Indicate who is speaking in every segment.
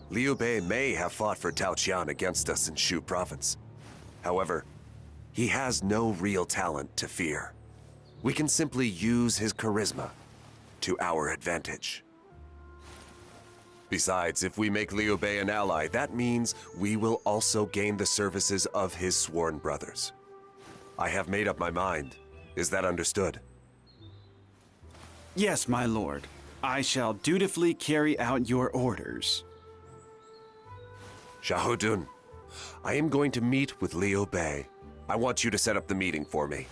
Speaker 1: Liu Bei may have fought for Tao Qian against us in Shu province. However, he has no real talent to fear. We can simply use his charisma to our advantage. Besides, if we make Liu Bei an ally, that means we will also gain the services of his sworn brothers. I have made up my mind. Is that understood?
Speaker 2: Yes, my lord. I shall dutifully carry out your orders.
Speaker 1: Shahudun, I am going to meet with Liu Bei. I want you to set up the meeting for me.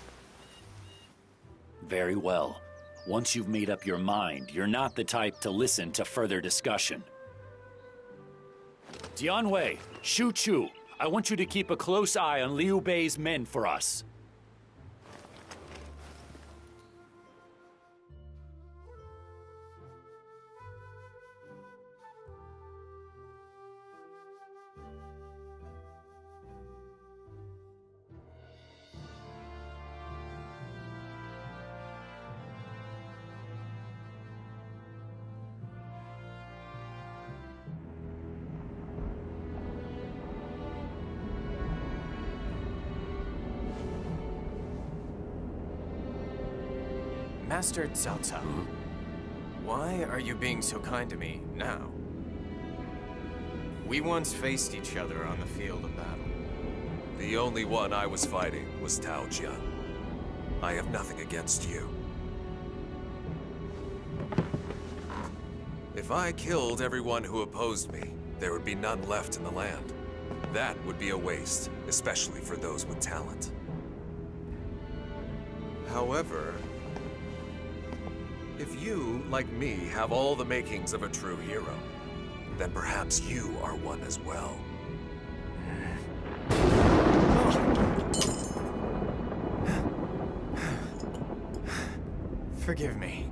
Speaker 3: Very well. Once you've made up your mind, you're not the type to listen to further discussion. Dianwei, Shu Chu, I want you to keep a close eye on Liu Bei's men for us.
Speaker 4: Master Cao Cao, why are you being so kind to me now? We once faced each other on the field of battle.
Speaker 1: The only one I was fighting was Tao Qian. I have nothing against you. If I killed everyone who opposed me, there would be none left in the land. That would be a waste, especially for those with talent. However, if you, like me, have all the makings of a true hero, then perhaps you are one as well.
Speaker 4: Forgive me.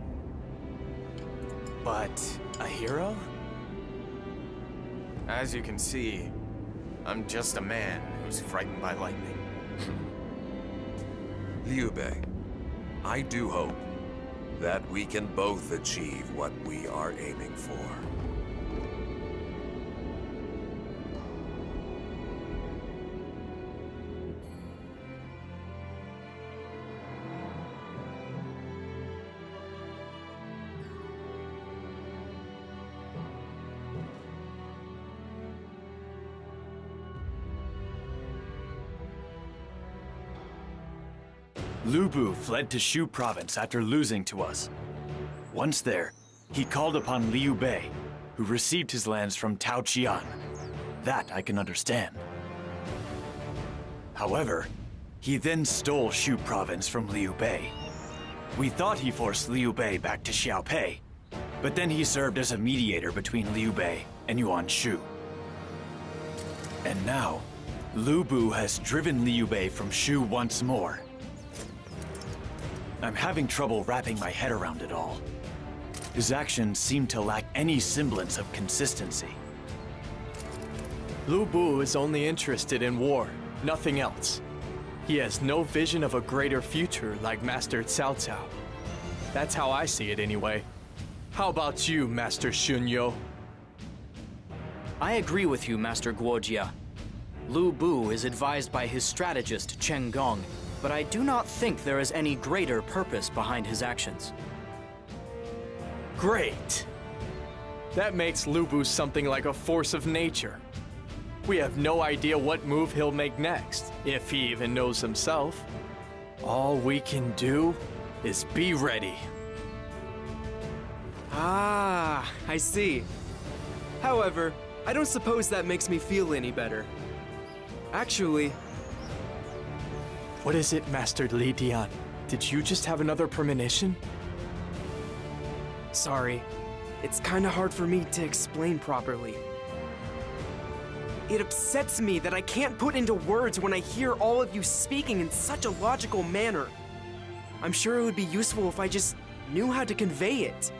Speaker 4: But a hero? As you can see, I'm just a man who's frightened by lightning.
Speaker 1: Liu Bei, I do hope that we can both achieve what we are aiming for.
Speaker 2: Lu Bu fled to Shu province after losing to us. Once there, he called upon Liu Bei, who received his lands from Tao Qian. That I can understand. However, he then stole Shu province from Liu Bei. We thought he forced Liu Bei back to Xiaopei, but then he served as a mediator between Liu Bei and Yuan Shu. And now, Lu Bu has driven Liu Bei from Shu once more. I'm having trouble wrapping my head around it all. His actions seem to lack any semblance of consistency.
Speaker 5: Lu Bu is only interested in war, nothing else. He has no vision of a greater future like Master Cao Cao. That's how I see it anyway. How about you, Master Shunyo?
Speaker 6: I agree with you, Master Guojia. Lu Bu is advised by his strategist, Chen Gong, but I do not think there is any greater purpose behind his actions.
Speaker 5: Great! That makes Lu Bu something like a force of nature. We have no idea what move he'll make next, if he even knows himself. All we can do is be ready.
Speaker 7: Ah, I see. However, I don't suppose that makes me feel any better. Actually...
Speaker 5: What is it, Master Li Dian? Did you just have another premonition?
Speaker 7: Sorry. It's kinda hard for me to explain properly. It upsets me that I can't put into words when I hear all of you speaking in such a logical manner. I'm sure it would be useful if I just knew how to convey it.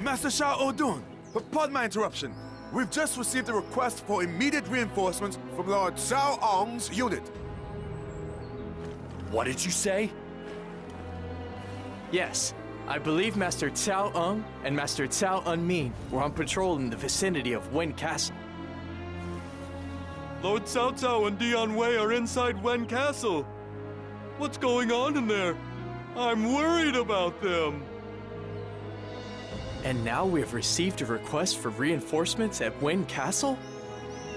Speaker 8: Master Shao Odun, pardon my interruption. We've just received a request for immediate reinforcements from Lord Shao Ong's unit.
Speaker 3: What did you say?
Speaker 5: Yes, I believe Master Cao Eng and Master Cao Unmin were on patrol in the vicinity of Wen Castle.
Speaker 9: Lord Cao Cao and Dian Wei are inside Wen Castle. What's going on in there? I'm worried about them.
Speaker 5: And now we have received a request for reinforcements at Wen Castle?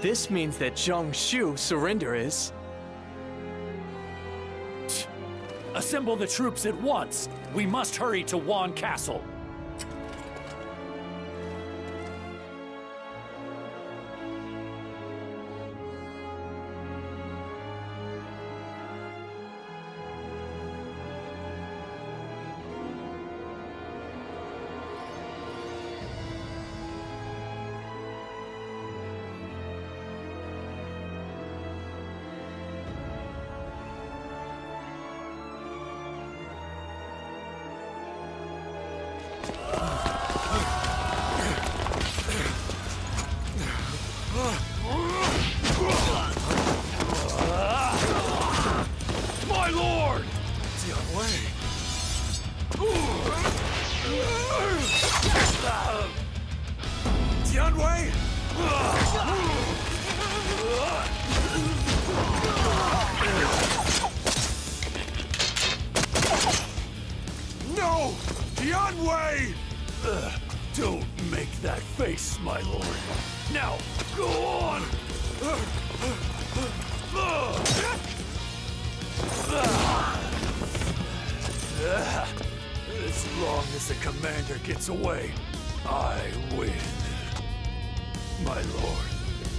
Speaker 5: This means that Zhang Xiu's surrender is...
Speaker 3: Assemble the troops at once. We must hurry to Wan Castle. My lord!
Speaker 8: Dian Wei. Dian Wei! No! Dian Wei!
Speaker 3: Don't make that face, my lord. Now, go on! As long as the commander gets away, I win. My lord,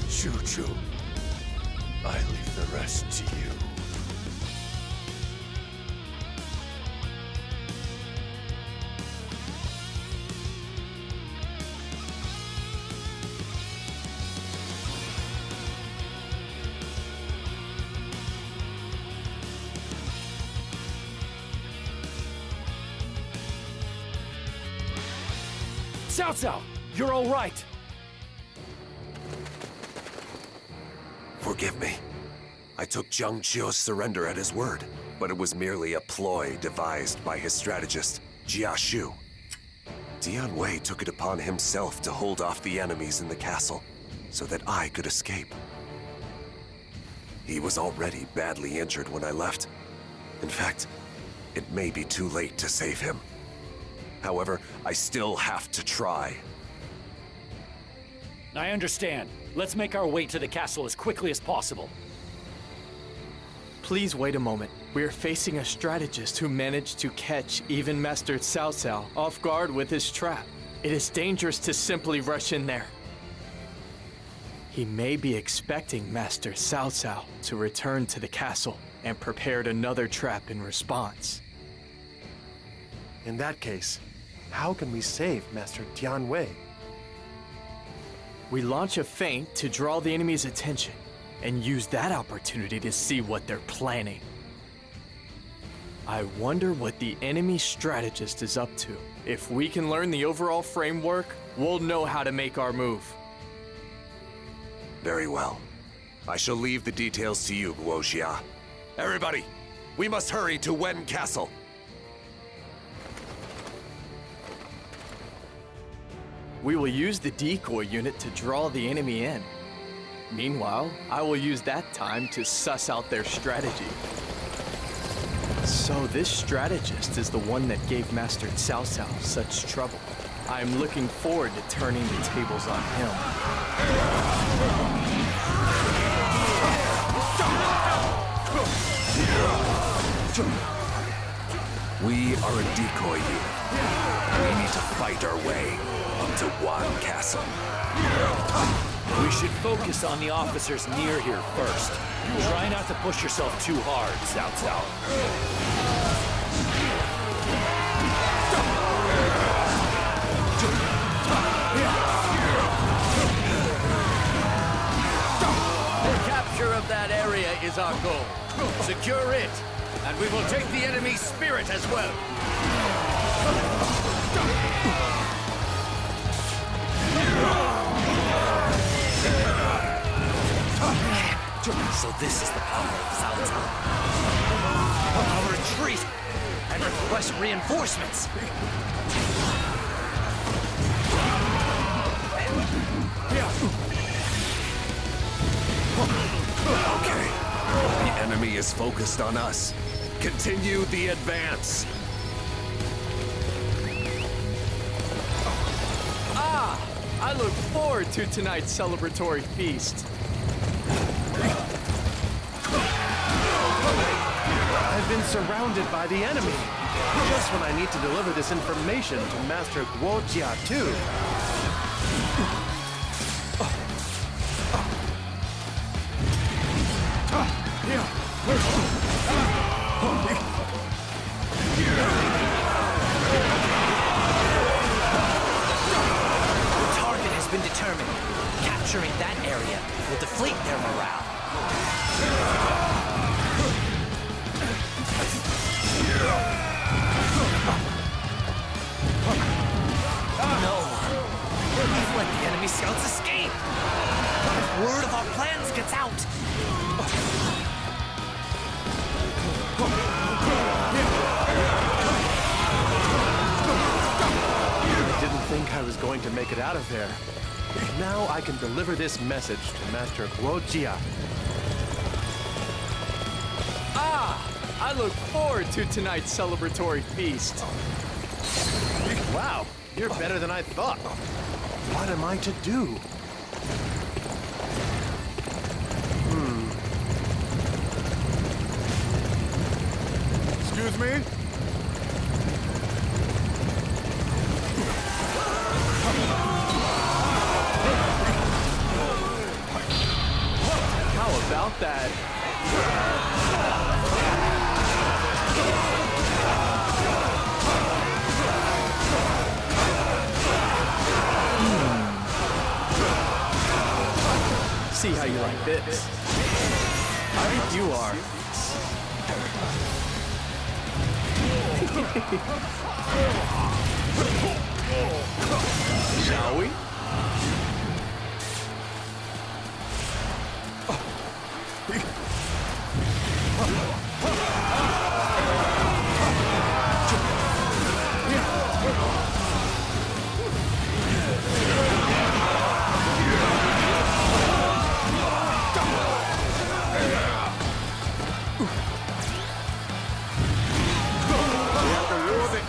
Speaker 3: Choo Choo, I leave the rest to you. Cao Cao, you're all right.
Speaker 1: Forgive me. I took Zhang Qiu's surrender at his word, but it was merely a ploy devised by his strategist, Jia Shu. Dian Wei took it upon himself to hold off the enemies in the castle, so that I could escape. He was already badly injured when I left. In fact, it may be too late to save him. However, I still have to try.
Speaker 3: I understand. Let's make our way to the castle as quickly as possible.
Speaker 5: Please wait a moment. We are facing a strategist who managed to catch even Master Cao Cao off guard with his trap. It is dangerous to simply rush in there. He may be expecting Master Cao Cao to return to the castle and prepared another trap in response.
Speaker 10: In that case, how can we save Master Dian Wei?
Speaker 5: We launch a feint to draw the enemy's attention and use that opportunity to see what they're planning. I wonder what the enemy strategist is up to. If we can learn the overall framework, we'll know how to make our move.
Speaker 1: Very well. I shall leave the details to you, Guojia. Everybody, we must hurry to Wen Castle.
Speaker 5: We will use the decoy unit to draw the enemy in. Meanwhile, I will use that time to suss out their strategy. So this strategist is the one that gave Master Cao Cao such trouble. I am looking forward to turning the tables on him.
Speaker 1: We are a decoy unit. We need to fight our way up to Wan Castle.
Speaker 3: We should focus on the officers near here first. Try not to push yourself too hard, Cao Cao.
Speaker 11: The capture of that area is our goal. Secure it, and we will take the enemy's spirit as well. This is the power of Cao Cao. I'll retreat and request reinforcements.
Speaker 1: Okay. The enemy is focused on us. Continue the advance.
Speaker 5: I look forward to tonight's celebratory feast.
Speaker 10: I've been surrounded by the enemy. Just when I need to deliver this information to Master Guojia too.
Speaker 11: Been determined. Capturing that area will deflate their morale. No! We've let the enemy scouts escape! If word of our plans gets out!
Speaker 10: I didn't think I was going to make it out of there. Now I can deliver this message to Master Guojia.
Speaker 5: I look forward to tonight's celebratory feast.
Speaker 10: Wow, you're better than I thought. What am I to do?
Speaker 8: Excuse me?
Speaker 5: How about that? See how you like this. I think you are. Shall we?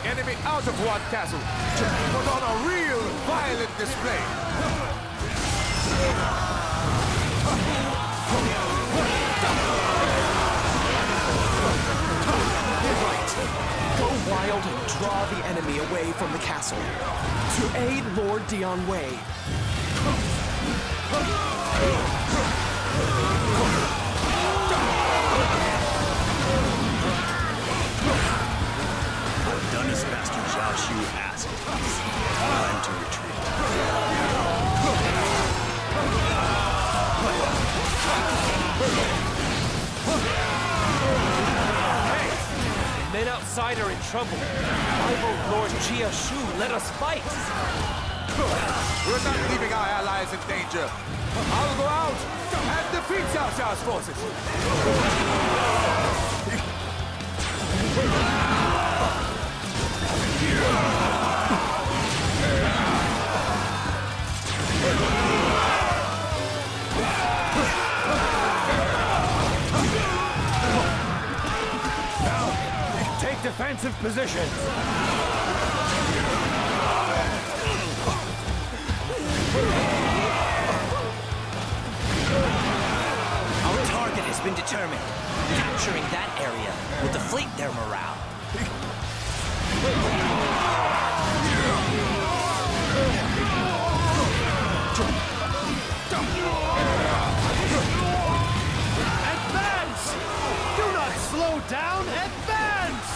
Speaker 8: Enemy out of Ward Castle. Put on a real violent display.
Speaker 7: Right. Go wild and draw the enemy away from the castle. To aid Lord Dian Wei.
Speaker 2: Done as Master Zhao Shu asked. Time to retreat.
Speaker 11: Hey! The men outside are in trouble. Rival Lord Jia Shu let us fight.
Speaker 8: We're not leaving our allies in danger. I'll go out and defeat Cao Cao's forces.
Speaker 11: Now, take defensive positions. Our target has been determined. Capturing that area will deflate their morale.
Speaker 10: Advance! Do not slow down! Advance!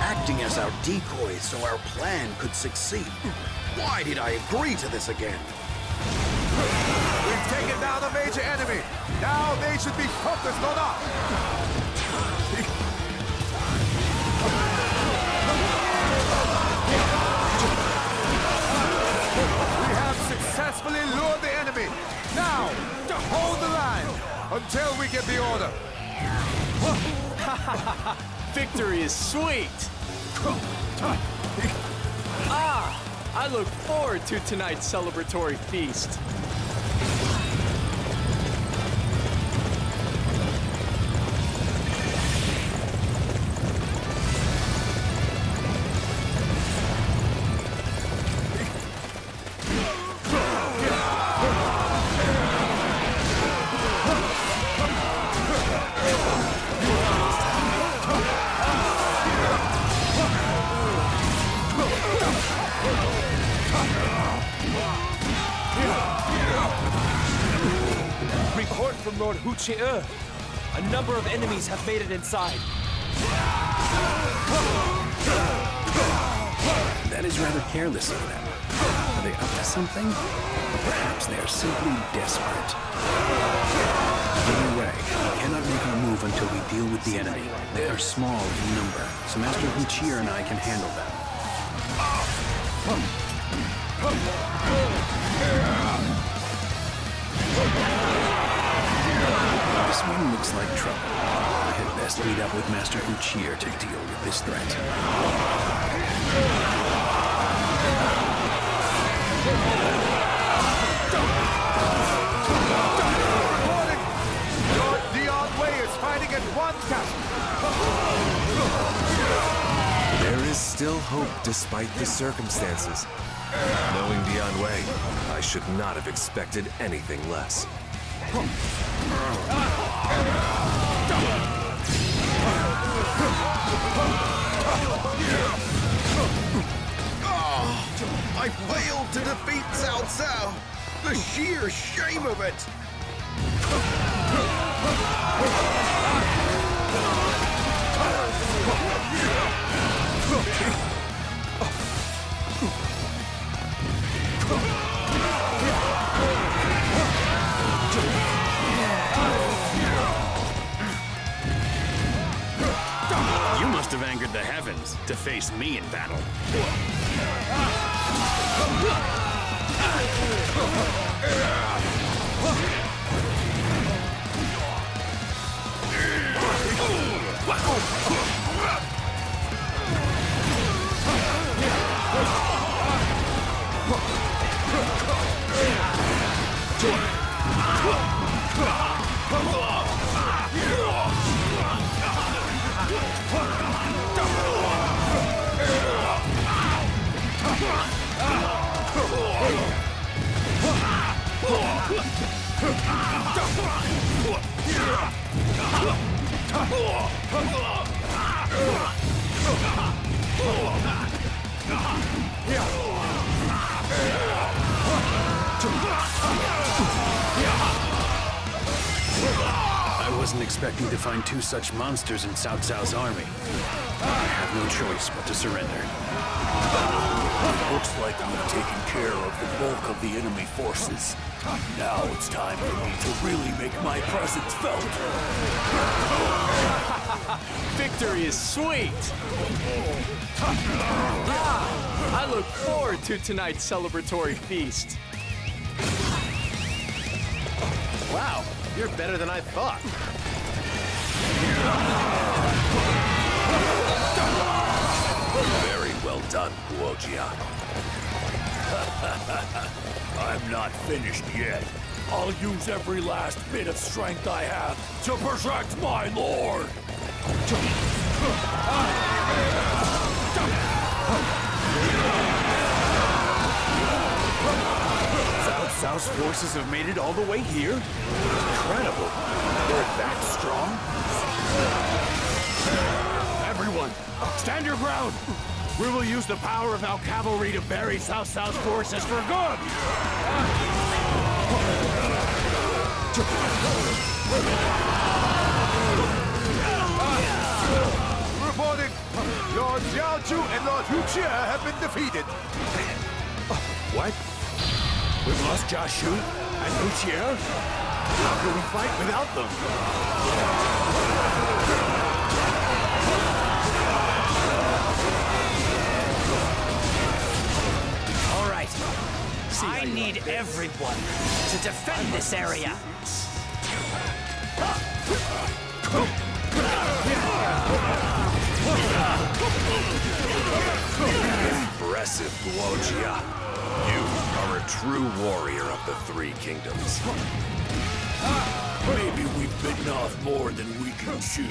Speaker 12: Acting as our decoys so our plan could succeed. Why did I agree to this again?
Speaker 8: We've taken down a major enemy. Now they should be focused on us. until we get the order.
Speaker 5: Victory is sweet! I look forward to tonight's celebratory feast.
Speaker 4: Report from Lord Huchie. A number of enemies have made it inside.
Speaker 13: That is rather careless of them. Are they up to something? Or perhaps they are simply desperate. Either way, we cannot make our move until we deal with the enemy. They are small in number, so Master Huchie and I can handle them. This one looks like trouble. I had best meet up with Master Huchie to deal with this threat.
Speaker 8: Reporting! Lord DYNASTY is fighting at one castle.
Speaker 1: There is still hope despite the circumstances. Knowing DYNASTY, I should not have expected anything less.
Speaker 12: I failed to defeat Cao Cao! The sheer shame of it!
Speaker 13: You must have angered the heavens to face me in battle. I wasn't expecting to find two such monsters in Cao Cao's army. I have no choice but to surrender.
Speaker 3: Looks like we've taken care of the bulk of the enemy forces. Now it's time for me to really make my presence felt.
Speaker 5: Victory is sweet! I look forward to tonight's celebratory feast.
Speaker 10: Wow, you're better than I thought.
Speaker 3: Very well done, Guojia. I'm not finished yet. I'll use every last bit of strength I have to protect my lord! Cao Cao's forces have made it all the way here? Incredible. They're that strong? Everyone, stand your ground! We will use the power of our cavalry to bury Cao Cao's forces for good!
Speaker 8: Reporting! Lord Xiaoju and Lord Huchie have been defeated.
Speaker 3: What? We've lost Jiaxu and Huchie? How can we fight without them?
Speaker 11: All right. I need everyone to defend this area.
Speaker 1: impressive, Guojia. You are a true warrior of the Three Kingdoms.
Speaker 3: Maybe we've bitten off more than we can chew.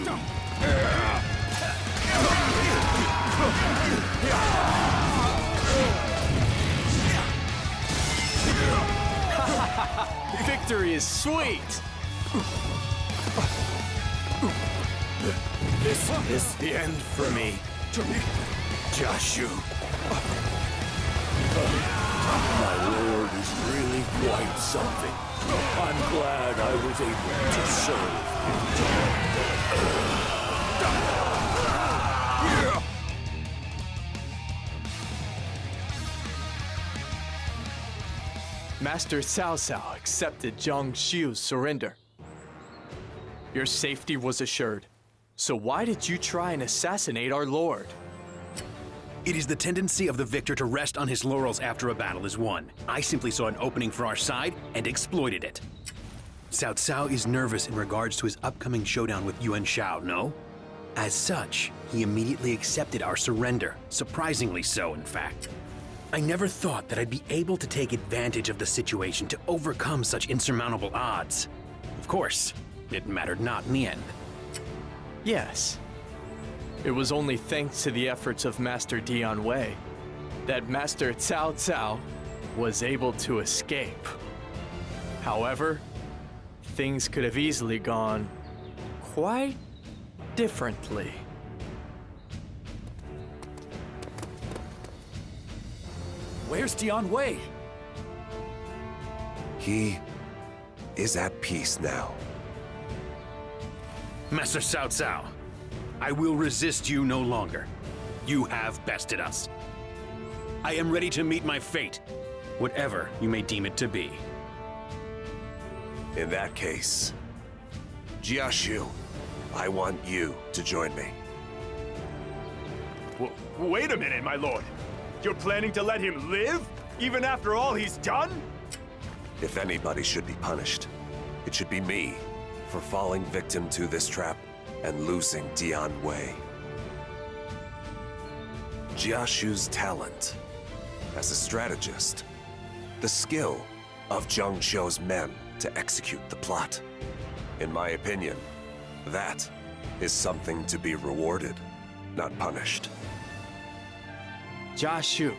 Speaker 5: Victory is sweet!
Speaker 3: This is the end for me, Jashu. My lord is really quite something. I'm glad I was able to serve
Speaker 5: Master Cao Cao accepted Zhang Xiu's surrender. Your safety was assured. So why did you try and assassinate our lord?
Speaker 13: It is the tendency of the victor to rest on his laurels after a battle is won. I simply saw an opening for our side and exploited it. Cao Cao is nervous in regards to his upcoming showdown with Yuan Shao, no? As such, he immediately accepted our surrender, surprisingly so, in fact. I never thought that I'd be able to take advantage of the situation to overcome such insurmountable odds. Of course, it mattered not in the end.
Speaker 5: Yes. It was only thanks to the efforts of Master Dian Wei that Master Cao Cao was able to escape. However, things could have easily gone quite differently.
Speaker 11: Where's Dian Wei?
Speaker 1: He is at peace now.
Speaker 13: Master Cao Cao, I will resist you no longer. You have bested us. I am ready to meet my fate, whatever you may deem it to be.
Speaker 1: In that case, Jiashu, I want you to join me.
Speaker 14: Wait a minute, my lord. You're planning to let him live, even after all he's done?
Speaker 1: If anybody should be punished, it should be me for falling victim to this trap and losing Dian Wei. Jiashu's talent as a strategist, the skill of Zhang Xiu's men to execute the plot. In my opinion, that is something to be rewarded, not punished.
Speaker 5: Jashu,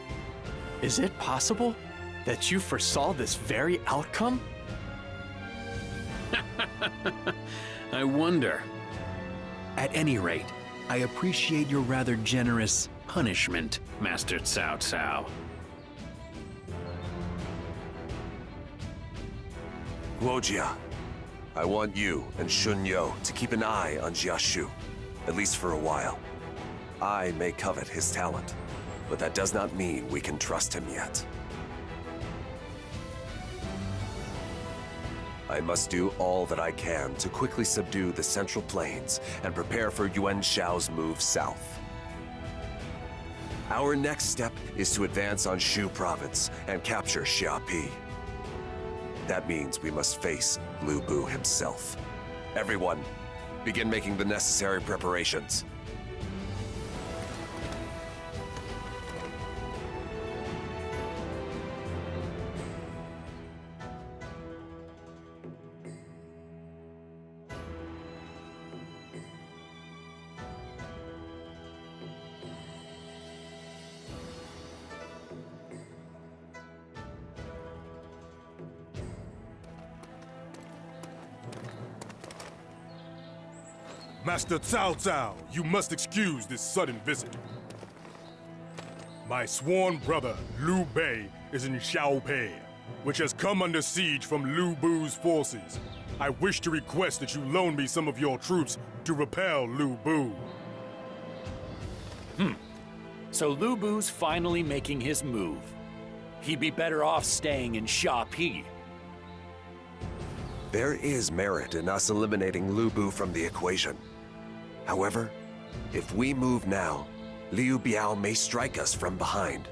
Speaker 5: is it possible that you foresaw this very outcome?
Speaker 13: I wonder. At any rate, I appreciate your rather generous punishment, Master Cao Cao.
Speaker 1: Guojia, I want you and Shunyo to keep an eye on Jiashu, at least for a while. I may covet his talent, but that does not mean we can trust him yet. I must do all that I can to quickly subdue the Central Plains and prepare for Yuan Shao's move south. Our next step is to advance on Shu Province and capture Xiapi. That means we must face Lu Bu himself. Everyone, begin making the necessary preparations.
Speaker 3: Master Cao Cao, you must excuse this sudden visit. My sworn brother, Liu Bei, is in Xiaopei, which has come under siege from Lu Bu's forces. I wish to request that you loan me some of your troops to repel Lu Bu.
Speaker 11: So Lu Bu's finally making his move. He'd be better off staying in Xiapi.
Speaker 1: There is merit in us eliminating Lu Bu from the equation. However, if we move now, Liu Biao may strike us from behind.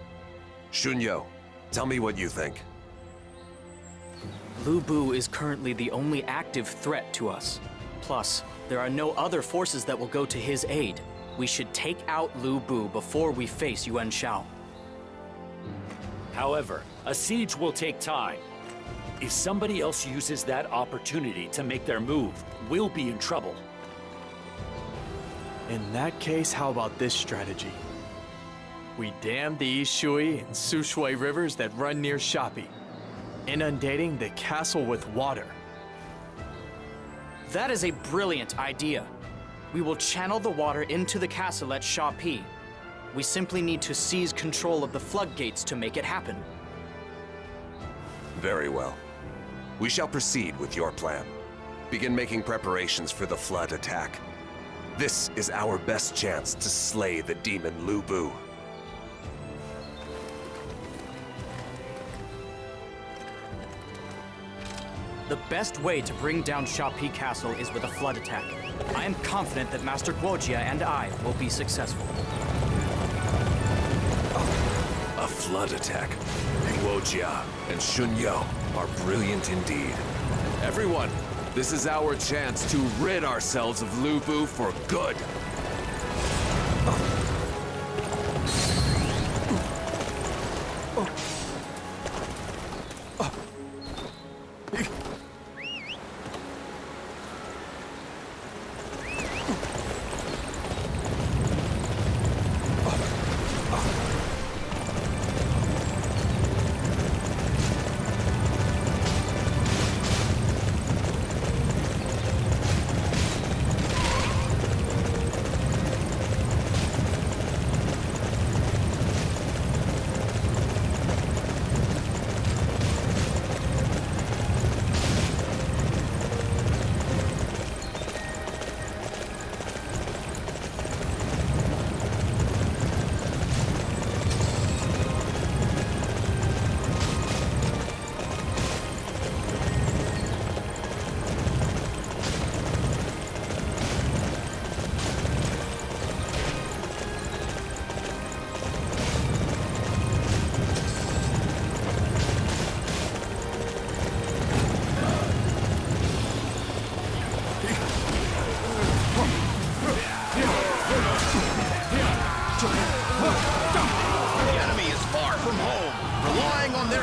Speaker 1: Shunyo, tell me what you think.
Speaker 6: Lu Bu is currently the only active threat to us. Plus, there are no other forces that will go to his aid. We should take out Lu Bu before we face Yuan Shao.
Speaker 15: However, a siege will take time. If somebody else uses that opportunity to make their move, we'll be in trouble.
Speaker 5: In that case, how about this strategy? We dam the East Shui and Sushui rivers that run near Shapi, inundating the castle with water.
Speaker 6: That is a brilliant idea. We will channel the water into the castle at Shapi. We simply need to seize control of the floodgates to make it happen.
Speaker 1: Very well. We shall proceed with your plan. Begin making preparations for the flood attack. This is our best chance to slay the demon Lu Bu.
Speaker 6: The best way to bring down Shapi Castle is with a flood attack. I am confident that Master Guojia and I will be successful.
Speaker 1: A flood attack. Guojia and Shunyo are brilliant indeed. Everyone, this is our chance to rid ourselves of Lu Bu for good.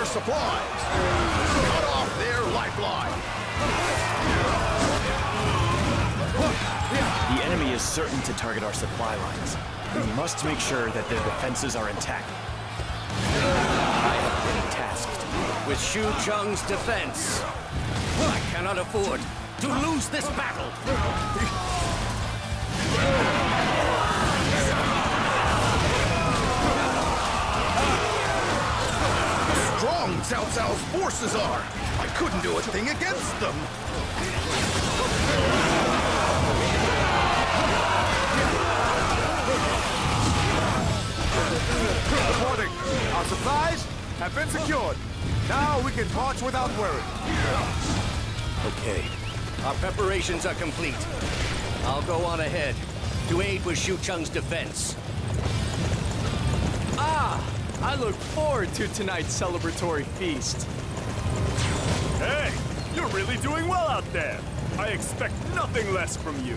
Speaker 12: Supplies. Cut off their lifeline.
Speaker 2: The enemy is certain to target our supply lines. We must make sure that their defenses are intact.
Speaker 11: I have been tasked with Shu Cheng's defense. I cannot afford to lose this battle.
Speaker 12: Strong Cao Cao's forces are. I couldn't do a thing against them.
Speaker 8: Reporting. Our supplies have been secured. Now we can march without worry.
Speaker 11: Okay. Our preparations are complete. I'll go on ahead to aid with Shu Cheng's defense.
Speaker 5: I look forward to tonight's celebratory feast.
Speaker 14: Hey, you're really doing well out there. I expect nothing less from you.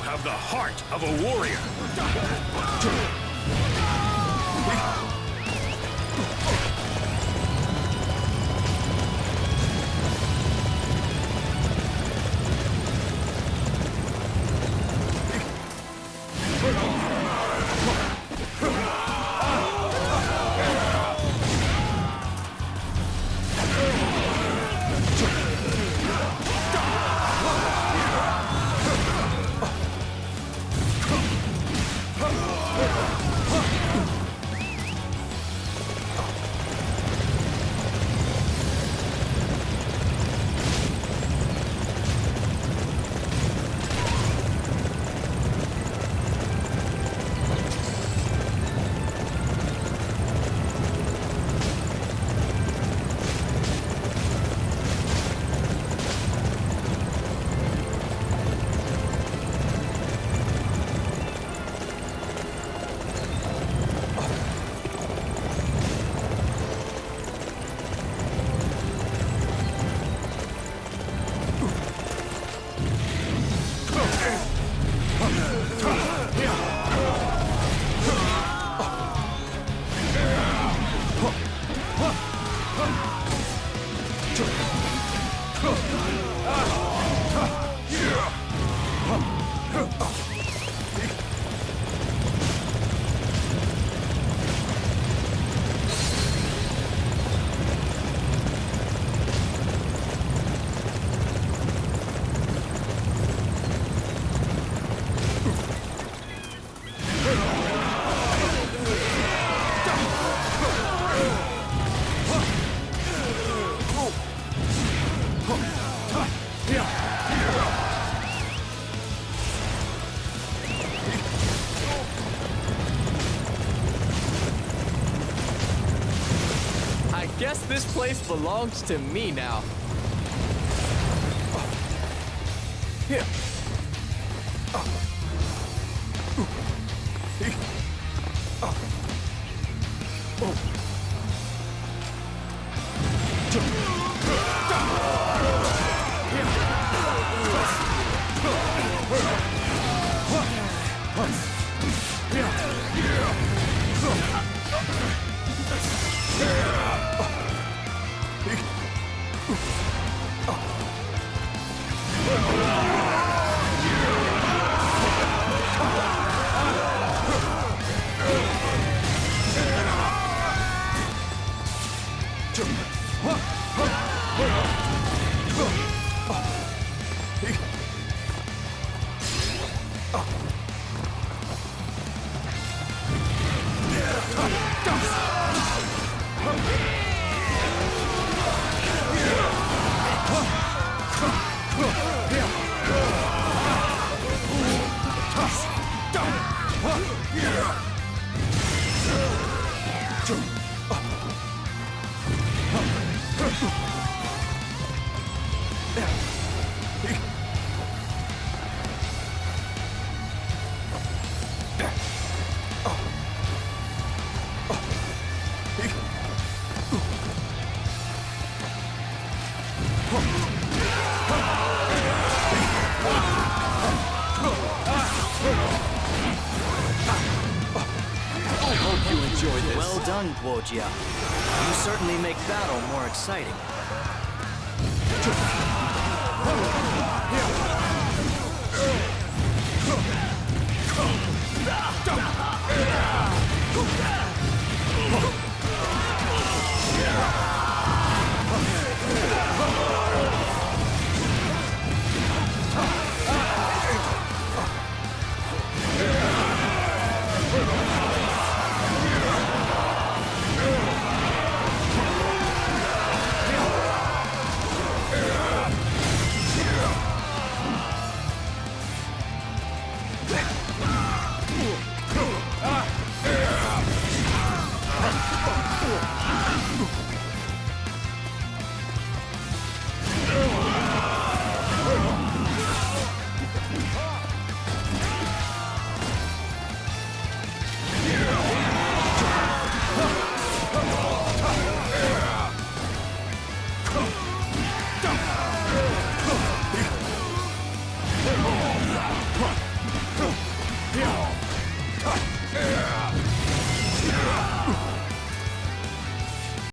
Speaker 14: have the heart of a warrior.
Speaker 5: I guess this place belongs to me now. Here.
Speaker 6: Well done, Guojia. You certainly make battle more exciting.